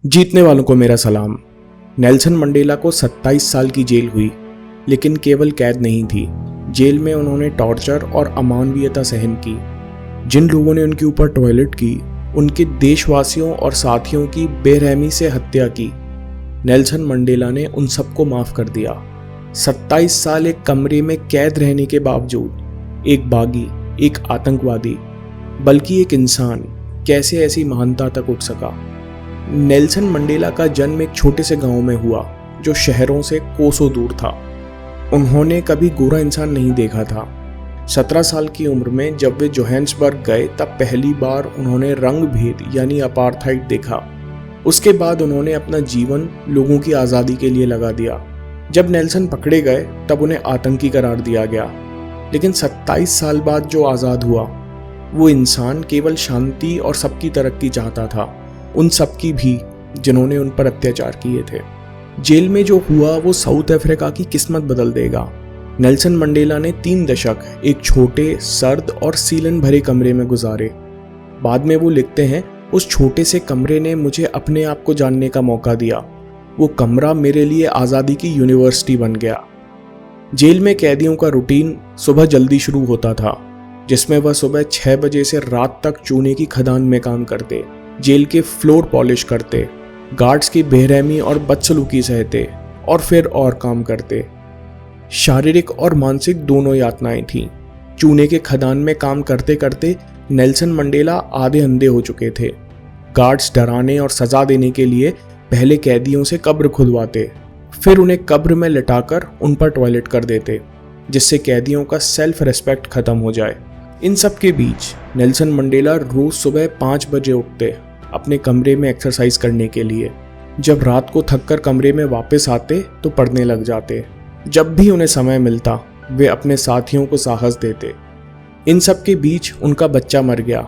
जीतने वालों को मेरा सलाम। नेल्सन मंडेला को 27 साल की जेल हुई, लेकिन केवल कैद नहीं थी। जेल में उन्होंने टॉर्चर और अमानवीयता सहन की। जिन लोगों ने उनके ऊपर टॉयलेट की, उनके देशवासियों और साथियों की बेरहमी से हत्या की, नेल्सन मंडेला ने उन सबको माफ कर दिया। 27 साल एक कमरे में कैद रहने के बावजूद एक बागी, एक आतंकवादी, बल्कि एक इंसान कैसे ऐसी महानता तक उठ सका। नेल्सन मंडेला का जन्म एक छोटे से गांव में हुआ जो शहरों से कोसों दूर था। उन्होंने कभी गोरा इंसान नहीं देखा था। 17 साल की उम्र में जब वे जोहान्सबर्ग गए, तब पहली बार उन्होंने रंग भेद यानी अपार्थाइड देखा। उसके बाद उन्होंने अपना जीवन लोगों की आज़ादी के लिए लगा दिया। जब नेल्सन पकड़े गए तब उन्हें आतंकी करार दिया गया, लेकिन 27 साल बाद जो आज़ाद हुआ, वो इंसान केवल शांति और सबकी तरक्की चाहता था, उन सब की भी जिन्होंने उन पर अत्याचार किए थे। जेल में जो हुआ वो साउथ अफ्रीका की किस्मत बदल देगा। नेल्सन मंडेला ने 3 दशक एक छोटे, सर्द और सीलन भरे कमरे में गुजारे। बाद में वो लिखते हैं, उस छोटे से कमरे ने मुझे अपने आप को जानने का मौका दिया। वो कमरा मेरे लिए आज़ादी की यूनिवर्सिटी बन गया। जेल में कैदियों का रूटीन सुबह जल्दी शुरू होता था, जिसमें वह सुबह 6 बजे से रात तक चूने की खदान में काम करते, जेल के फ्लोर पॉलिश करते, गार्ड्स की बेरहमी और बदसलूकी सहते और फिर और काम करते। शारीरिक और मानसिक दोनों यातनाएं थीं। चूने के खदान में काम करते करते नेल्सन मंडेला आधे अंधे हो चुके थे। गार्ड्स डराने और सजा देने के लिए पहले कैदियों से कब्र खुदवाते, फिर उन्हें कब्र में लिटाकर उन पर टॉयलेट कर देते, जिससे कैदियों का सेल्फ रेस्पेक्ट खत्म हो जाए। इन सब के बीच नेल्सन मंडेला रोज सुबह 5 बजे उठते अपने कमरे में एक्सरसाइज करने के लिए। जब रात को थककर कमरे में वापस आते तो पढ़ने लग जाते। जब भी उन्हें समय मिलता वे अपने साथियों को साहस देते। इन सब के बीच उनका बच्चा मर गया।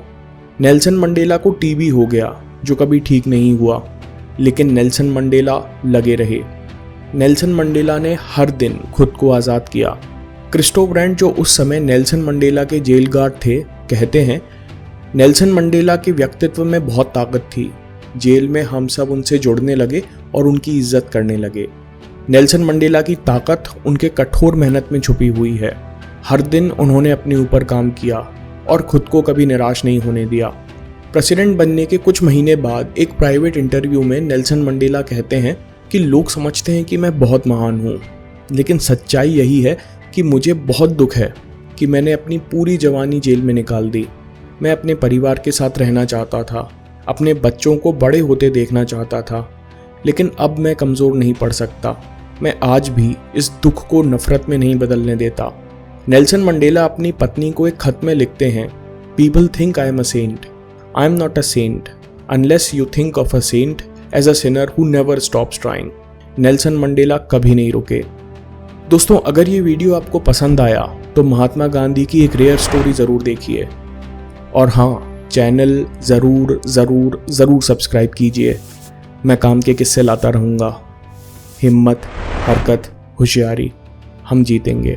नेल्सन मंडेला को टीबी हो गया, जो कभी ठीक नहीं हुआ, लेकिन नेल्सन मंडेला लगे रहे। नेल्सन मंडेला ने हर दिन खुद को आज़ाद किया। क्रिस्टोफ ब्रांड, जो उस समय नेल्सन मंडेला के जेल गार्ड थे, कहते हैं, नेल्सन मंडेला के व्यक्तित्व में बहुत ताकत थी। जेल में हम सब उनसे जुड़ने लगे और उनकी इज्जत करने लगे। नेल्सन मंडेला की ताकत उनके कठोर मेहनत में छुपी हुई है। हर दिन उन्होंने अपने ऊपर काम किया और खुद को कभी निराश नहीं होने दिया। प्रेसिडेंट बनने के कुछ महीने बाद एक प्राइवेट इंटरव्यू में नेल्सन मंडेला कहते हैं कि लोग समझते हैं कि मैं बहुत महान हूँ, लेकिन सच्चाई यही है कि मुझे बहुत दुख है कि मैंने अपनी पूरी जवानी जेल में निकाल दी। मैं अपने परिवार के साथ रहना चाहता था, अपने बच्चों को बड़े होते देखना चाहता था, लेकिन अब मैं कमज़ोर नहीं पड़ सकता। मैं आज भी इस दुख को नफरत में नहीं बदलने देता। नेल्सन मंडेला अपनी पत्नी को एक खत में लिखते हैं, people think I am a saint. I am not a saint unless you think of a saint as a sinner who never stops trying. Nelson Mandela कभी नहीं रुके। दोस्तों, अगर ये वीडियो आपको पसंद आया तो महात्मा गांधी की एक रेयर स्टोरी ज़रूर देखिए, और हाँ, चैनल ज़रूर सब्सक्राइब कीजिए। मैं काम के किस्से लाता रहूँगा। हिम्मत, हरकत, होशियारी, हम जीतेंगे।